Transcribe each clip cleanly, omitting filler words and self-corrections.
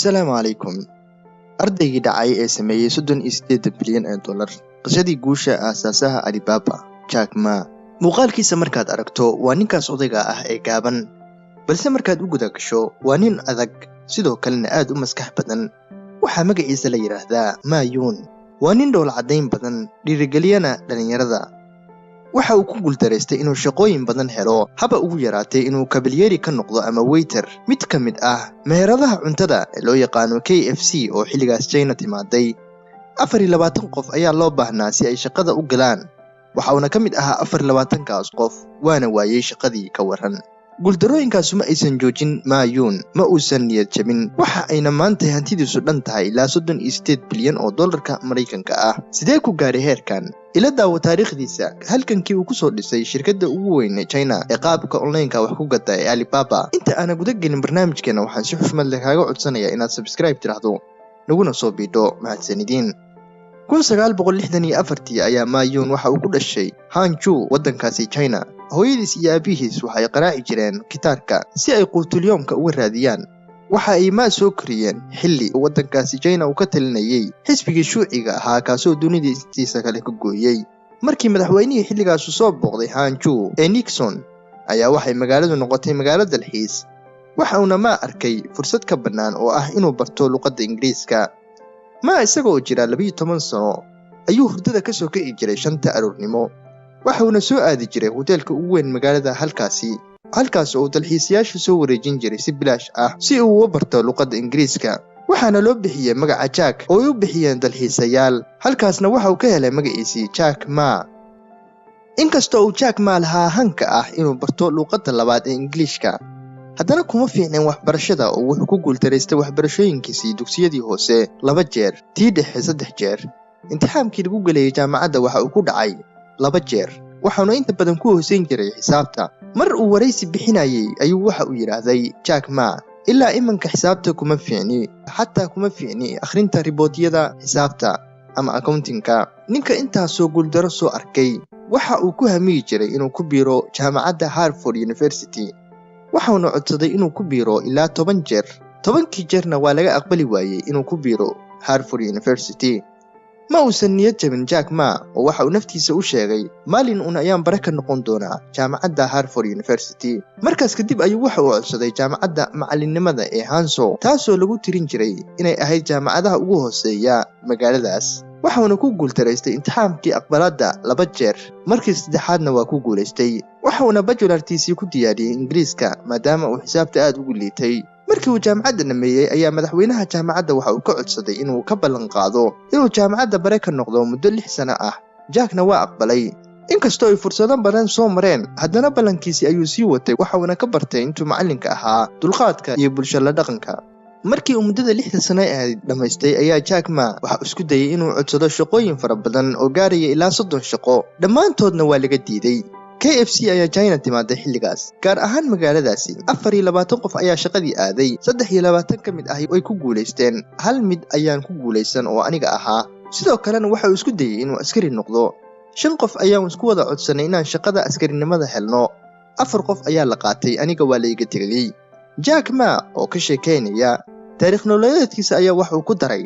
Assalaamu calaykum. Ardaygii dhacay ee sameeyay $38 bilyan qisadii guusha aasaasaha Alibaba, Jack Ma. Muuqaalkiisa markaad aragto waa ninkaas odayga ah ee gaaban, balse markaad u guda gasho waa nin adag, sidoo kalena aad u maskax badan. Waxaa magaciisa la yiraahdaa Ma Yun. Waa nin dhowl cadayn badan, dhiirigeliyana dhalinyarada. waxa uu ku guuldareystay inuu shaqooyin badan helo, haba ugu yaraatay inuu kabalyeeri ka noqdo ama waiter. Mid ka mid ah meheradaha cuntada ee loo yaqaano KFC oo xilligaas China timaaday. 24 qof ayaa loo baahnaa si ay shaqada u galaan. waxa uuna ka mid ahaa 24kaas qof, waana waayay shaqadii ka waran. guuldarooyinkaas ma aysan joojin Ma Yun, ma uusan niyad jabin. waxa ayna maanta hantidiisu dhan tahay ilaa $38 bilyan Mareykanka ah. Sidee ku gaaray heerkan? ila daawo taariikhdiisa, halkankii uu ku soo dhisay shirkadda ugu weyn ee China ee qaabka online-ka wax ku gata ee Alibaba. Inta aan guda gelin barnaamijkeena, waxaan si xushmad leh kaaga codsanayaa inaad subscribe tiraahdo, naguna soo biidho. mahadsanidin. 1964 ayaa Ma Yun waxa uu ku dhashay Hangzhou, waddankaasi China. hooyadiis iyo aabihiis waxay qaraaci jireen gitaarka si ay quutulyoomka uga raadiyaan. waxa ay Ma soo koriyeen xilli waddankaasi China uu ka talinayay xisbigii shuuciga ahaa, kaasoo dunida kale ka gooyay. markii madaxweynihii xilligaas soo booqday Hangzhou ee Nixon, ayaa waxay magaaladu noqotay magaalo dalxiis. waxa uuna Ma arkay fursad ka bannaan oo ah inuu barto luqadda Ingiriiska. Ma isagoo jira 12 sano ayuu hurdada ka soo kici jiray 5 aroornimo. waxa uuna soo aadi jiray hoteelka ugu weyn magaalada halkaas oo dalxiisayaashu soo wareejin jiray si bilaash ah si uu u barto luqadda Ingiriiska. waxaana loo bixiyay magaca Jack oo ay u bixiyeen dalxiisayaal. halkaasna waxa uu ka helay magaciisii Jack Ma. inkastoo uu Jack Ma lahaa hanka ah inuu barto luqadda labaad ee Ingiriiska, haddana kuma fiicneen waxbarashada oo wuxuu ku guuldareystay waxbarashooyinkiisii dugsiyadii hoose 2 jeer, tii dhexe 3 jeer. imtixaankii lagu galayay jaamacadda waxa uu ku dhacay 2 jeer, waxaanu inta badan ku hooseyn jiray xisaabta. mar uu waraysi bixinayay ayuu waxa uu yiraahday Jack Ma, ilaa imanka xisaabta kuma fiicni, xataa kuma fiicni akhrinta riboodyada xisaabta ama accounting-ka. ninka intaasoo guuldaro soo arkay waxa uu ku hamiyi jiray inuu ku biiro jaamacadda Harvard University. waxaanu codsaday inuu ku biiro ilaa 10 jeer. 10kii jeerna waa laga aqbali waayay inuu ku biiro Harvard University. ma uusan niyad jabin Jack Ma, oo waxa uu naftiisa u sheegay maalin uun ayaan bare ka noqon doonaa jaamacadda Harvard University. markaas kadib ayuu waxa uu codsaday jaamacadda macallinnimada ee Hangzhou, taasoo lagu tirin jiray inay ahayd jaamacadaha ugu hooseeya magaaladaas. waxauna ku guuldareystay imtixaankii aqbalaadda 2 jeer. markii saddexaadna waa ku guulaystay. waxauna bajulartiisii ku diyaariyay Ingiriiska maadaama uu xisaabta aad ugu liitay. markii uu jaamacadda dhameeyay ayaa madaxweynaha jaamacadda waxa uu ka codsaday inuu ka ballan qaado inuu jaamacadda bare ka noqdo muddo 6 sano ah. Jackna waa aqbalay. inkastoo ay fursado badan soo mareen, haddana ballankiisii ayuu sii watay. waxauna ka bartay intuu macallinka ahaa dulqaadka iyo bulshada dhaqanka. markii uu muddada 6 sano ahayd dhamaystay ayaa Jack Ma waxa uu isku dayay inuu codsado shaqooyin fara badan oo gaaraya ilaa 30 shaqo. dhammaantoodna waa laga diiday. KFC ayaa China timaaday xilligaas, gaar ahaan magaaladaasi. 24 qof ayaa shaqadii aaday. 23 ka mid ah way ku guulaysteen, 1 mid ayaan ku guulaysan oo aniga ahaa. sidoo kalena waxa uu isku dayay inuu askari noqdo. 5 qof ayaan isku wada codsanay inaan shaqada askarinimada helno. 4 qof ayaa la qaatay, aniga waa la iga tegay. Jack Ma oo ka sheekeynaya taariikh nololeedkiisa ayaa wax uu ku daray: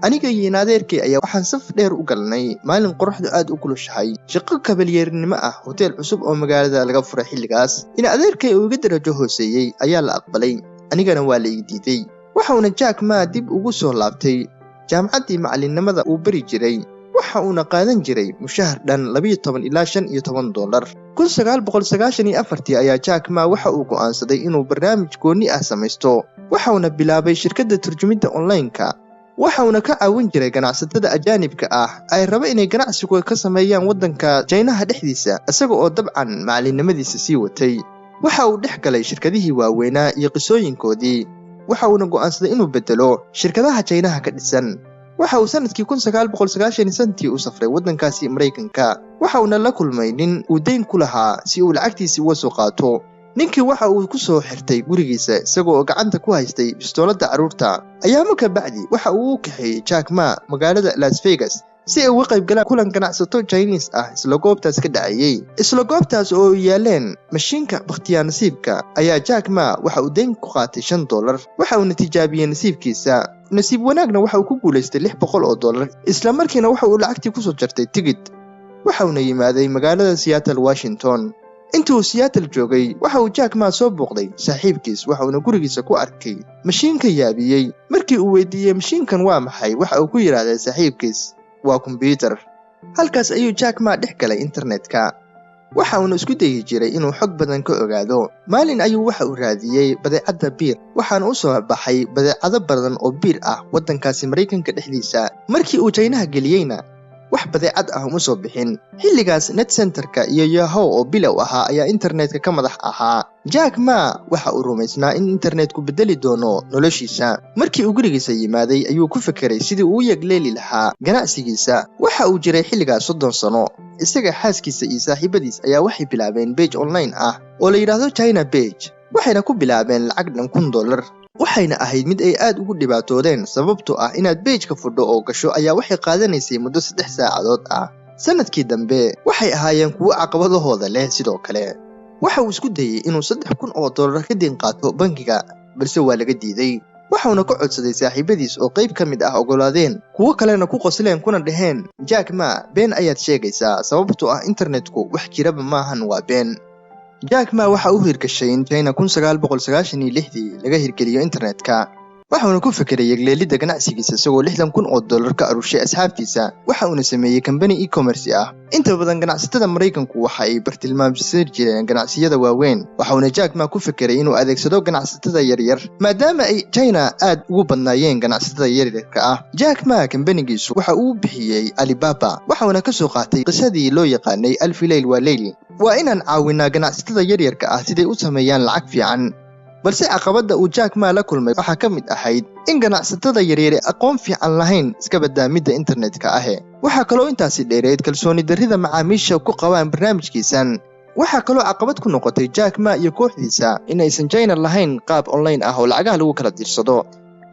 aniga iyo adeerkay ayaa waxaan saf dheer u galnay maalin qorraxdu aad u kulushahay. shaqo kabalyeernimo ah, hotel cusub oo magaalada laga furay xilligaas. adeerkay oo iga darajo hooseeyay ayaa la aqbalay, anigana waa la ii diiday. waxauna Jack Ma dib ugu soo laabtay jaamacaddii macallinnimada uu bari jiray. waxa uuna qaadan jiray mushahar dhan $12 ilaa $15. 1994 ayaa Jack Ma waxa uu go'aansaday inuu barnaamij gooni ah samaysto. waxauna bilaabay shirkadda turjumidda online-ka. waxauna ka caawin jiray ganacsatada ajaanibka ah ay raba inay ganacsiga ka sameeyaan waddanka China dhexdiisa, isaga oo dabcan macallinnimadiisa sii watay. waxa uu dhex galay shirkadihii waaweynaa iyo qisooyinkoodii. waxa uuna go'aansaday inuu bedelo shirkadaha China ka dhisan. waxa uu sanadkii 1990 u safray waddankaasi Mareykanka. waxa uuna la kulmay nin uu dayn ku lahaa si uu lacagtiisa uga soo qaato. ninkii waxa uu ku soo xirtay gurigiisa isagoo gacanta ku haystay bistooladda carruurta. ayaamo ka bacdi waxa uu u kaxeeyay Jack Ma magaalada Las Vegas si ay uga qayb galaan kulan ganacsato Chinese ah isla goobtaas ka dhacayay. Isla goobtaas oo yaaleen mashiinka bakhtiyaa nasiibka ayaa Jack Ma waxa uu deyn ku qaatay $5. Waxa uu tijaabiyay nasiibkiisa. Nasiib wanaagna waxa uu ku guuleystay $600. Isla markiina waxa uu lacagtii ku soo jartay tigidh. Waxa uu yimaaday magaalada Seattle, Washington. Intuu Seattle joogay, waxa uu Jack Ma soo booqday saaxiibkiis waxa uu gurigiisa ku arkay mashiinka yaabiyay. Markii uu weydiiyay mashiinkan waa maxay, waxa uu ku yiraahday saaxiibkiis waa kombiyuutar. Halkaas ayuu Jack Ma dhex galay internetka. Waxa uu isku dayay jiray inuu xog badan ka ogaado. Maalin ayuu waxa uu raadiyay badeecada biir. Waxaana u soo baxay badeecado badan oo biir ah wadankaasi Mareykanka dhexdiisa. Markii uu China geliyayna wax badeecad ah uma soo bixin. Xilligaas Net Centerka iyo Yahoo oo bilow ahaa ayaa internetka ka madax ahaa. Jack Ma waxa uu rumaysnaa in internetku bedeli doono noloshiisa. Markii uu gurigiisa yimaaday ayuu ku fikiray sidii uu yagleeli lahaa ganacsigiisa. Waxa uu jiray xilligaas 30 sano. Isaga xaaskiisa iyo saaxiibadiis ayaa waxay bilaabeen page online ah oo la yiraahdo China Page. Waxayna ku bilaabeen lacag dhan $1,000. waxayna ahayd mid ay aad ugu dhibaatoodeen sababtoo ah inaad page-ka fudho oo gasho ayaa waxay qaadanaysay muddo 3 saacadood ah. Sanadkii dambe waxay ahaayeen kuwo caqabadahooda leh sidoo kale. Waxa uu isku dayay inuu $3,000 ka deyn qaato bangiga, balse waa laga diiday. waxauna ka codsaday saaxiibadiis oo qayb ka mid ah ogolaadeen. Kuwo kalena ku qosleen kuna dhaheen, Jack Ma, been ayaad sheegaysaa sababtoo ah internetku wax jiraba maahan waa been. Jack Ma waxa uu hirgashay in China 1996 laga hirgeliyo internetka. waxauna ku fikiray yagleelida ganacsigiisa isagoo $60,000 ka arushay asxaabtiisa. waxa uu sameeyay company e-commerce ah. inta badan ganacsatada Mareykanku waxa ay bartilmaameysan jireen ganacsiyada waaweyn. waxauna Jack Ma ku fikiray inuu adeegsado ganacsatada yaryar maadaama ay China aad ugu badnaayeen ganacsatada yaryarka ah. Jack Ma company-giisu waxa uu bixiyay Alibaba. waxauna ka soo qaatay qisadii loo yaqaanay Alf Layl wa Layl. waa inaan caawinaa ganacsatada yaryarka ah siday u sameeyaan lacag fiican. balse caqabada uu Jack Ma la kulmay waxa ka mid ahayd in ganacsatada yaryar aqoon fiican lahayn iska badbaamida internetka ah. waxa kaloo intaasi dheereed kalsooni darrida macaamiisha ku qabaan barnaamijkiisan. waxa kaloo caqabad ku noqotay Jack Ma iyo kooxdiisa in aysan China lahayn qaab online ah oo lacagaha lagu kala dirsado.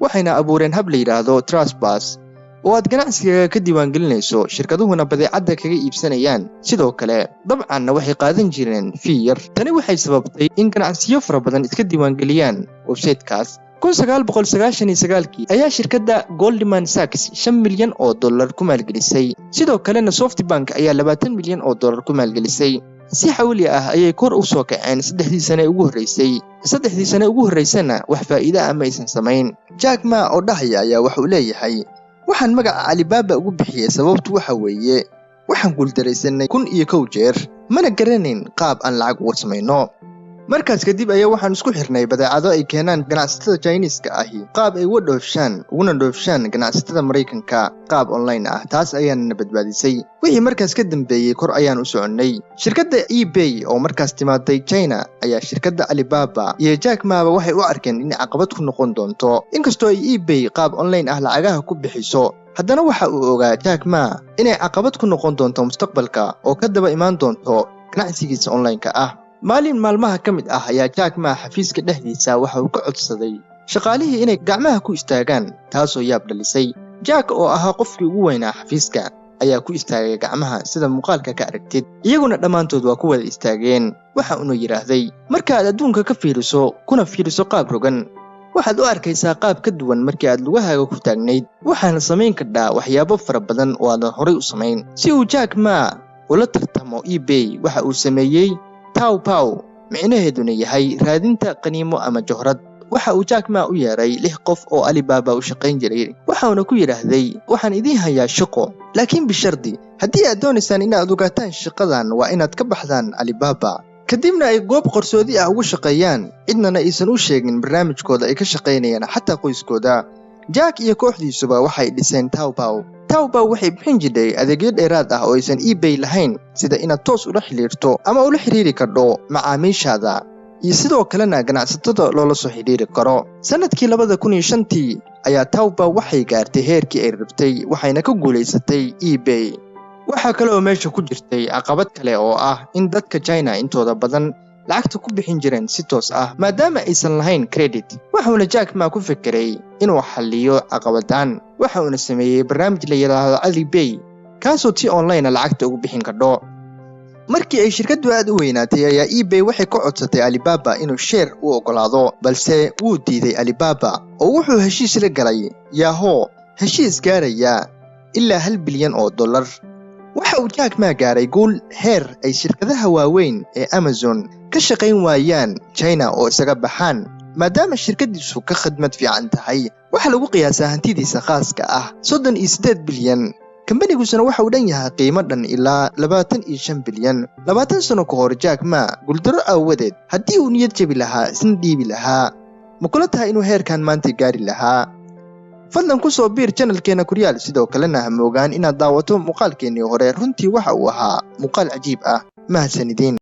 waxayna abuureen hab la yiraahdo TrustBus oo aad ganacsiga ka diiwaan gelinayso shirkaduhuna badeecada kaga iibsanayaan. sidoo kale dabcan waxay qaadan jireen fee yar. tani waxay sababtay in ganacsiyo fara badan iska diiwaan geliyaan website-kaas. 1999 ayaa shirkadda Goldman Sachs $5 milyan ku maalgelisay. sidoo kalena SoftBank ayaa $20 milyan ku maalgelisay. si xawli ah ayay kor u soo kaceen 3 sano ugu horeysay. 3 sano ugu horeysana wax faa'iido ah ma aysan samayn. Jack Ma oo dhahaya ayaa wuxuu leeyahay, waxaan magaca Alibaba ugu bixiyay sababtu waxa weeye waxaan guuldareysanay 1,000 jeer mana garanayn qaab aan lacag uga samayno. markaas kadib ayaa waxaan isku xirnay badeecado ay keenaan ganacsatada Chinese-ka ahi qaab ay uga dhoofshaan ganacsatada Mareykanka qaab online ah. taas ayaana badbaadisay. wixii markaas ka dambeeyay kor ayaan u soconnay. shirkadda eBay oo markaas timaaday China ayaa shirkadda Alibaba iyo Jack Ma waxay u arkeen in caqabad ku noqon doonto. inkastoo ay eBay qaab online ah lacagaha ku bixiso, haddana waxa uu ogaa Jack Ma inay caqabad ku noqon doonto mustaqbalka oo ka daba imaan doonto ganacsigiisa online-ka ah. maalin maalmaha ka mid ah ayaa Jack Ma xafiiska dhexdiisa waxa uu ka codsaday shaqaalihii inay gacmaha ku istaagaan, taasoo yaab dhalisay. Jack oo ahaa qofkii ugu weynaa xafiiska ayaa ku istaagay gacmaha sida muuqaalka ka aragtid. iyaguna dhammaantood waa ku wada istaageen. waxa uu yiraahday, markaad adduunka ka fiiriso kuna fiiriso qaab rogan, waxaad u arkaysaa qaab ka duwan markii aad lugahaaga ku taagnayd. waxaana samayn kartaa waxyaabo fara badan oo aadan horay u samayn. si uu Jack Ma ula tartamo eBay waxa uu sameeyay Taobao, micnaheeduna yahay raadinta qaniimo ama johrad. waxa uu Jack Ma u yeeray 6 qof oo Alibaba u shaqayn jiray. waxaana ku yiraahday, waxaan idin hayaa shaqo, laakiin bishardi haddii aad doonaysaan inaad ogaataan shaqadan waa inaad ka baxdaan Alibaba. kadibna ay goob qarsoodi ah ugu shaqeeyaan, cidnana aysan u sheegin barnaamijkooda ay ka shaqaynayaan xataa qoyskooda. Jack iyo kooxdiisuba waxay dhiseen Taobao. waxay bixin jirtay adeegyo dheeraad ah oo aysan eBay lahayn, sida inaad toos ula xiriirto ama ula xiriiri karto macaamiishaada, iyo sidoo kalena ganacsatada loola soo xiriiri karo. sanadkii 2005 ayaa Taobao waxay gaartay heerkii ay rabtay, waxayna ka guuleysatay eBay. waxaa kale oo meesha ku jirtay caqabad kale oo ah in dadka China intooda badan lacagta ku bixin jireen si toos ah maadaama aysan lahayn credit. waxauna Jack Ma ku fikiray inuu xalliyo caqabadan. waxauna sameeyay barnaamij la yiraahdo Alipay kaasoo si online lacagta ugu bixin kardho. markii ay shirkaddu aad u weynaatay ayaa eBay waxay ka codsatay Alibaba inuu share u ogolaado, balse wuu diiday Alibaba oo wuxuu heshiis la galay Yahoo, heshiis gaaraya ilaa $1 bilyan. waxa uu Jack Ma gaaray guul heer ay shirkadaha waaweyn ee Amazon ka shaqayn waayaan China oo isaga baxaan, maadaama shirkadiisu ka khidmad fiican tahay. waxa lagu qiyaasaa hantidiisa khaaska ah $38 bilyan. kambanigusuna waxa uu dhan yahay qiimo dhan ilaa $25 bilyan. 20 sano ka hor Jack Ma guuldaro aawadeed haddii uu niyad jabi lahaa isna dhiibi lahaa, ma kula tahay inuu heerkan maanta gaari lahaa? fadlan ku soo biir channelkeena Kuryaal, sidoo kalena ha moogaan inaad daawato muuqaalkeenii hore. runtii waxa uu ahaa muuqaal cajiib ah. mahadsanidin.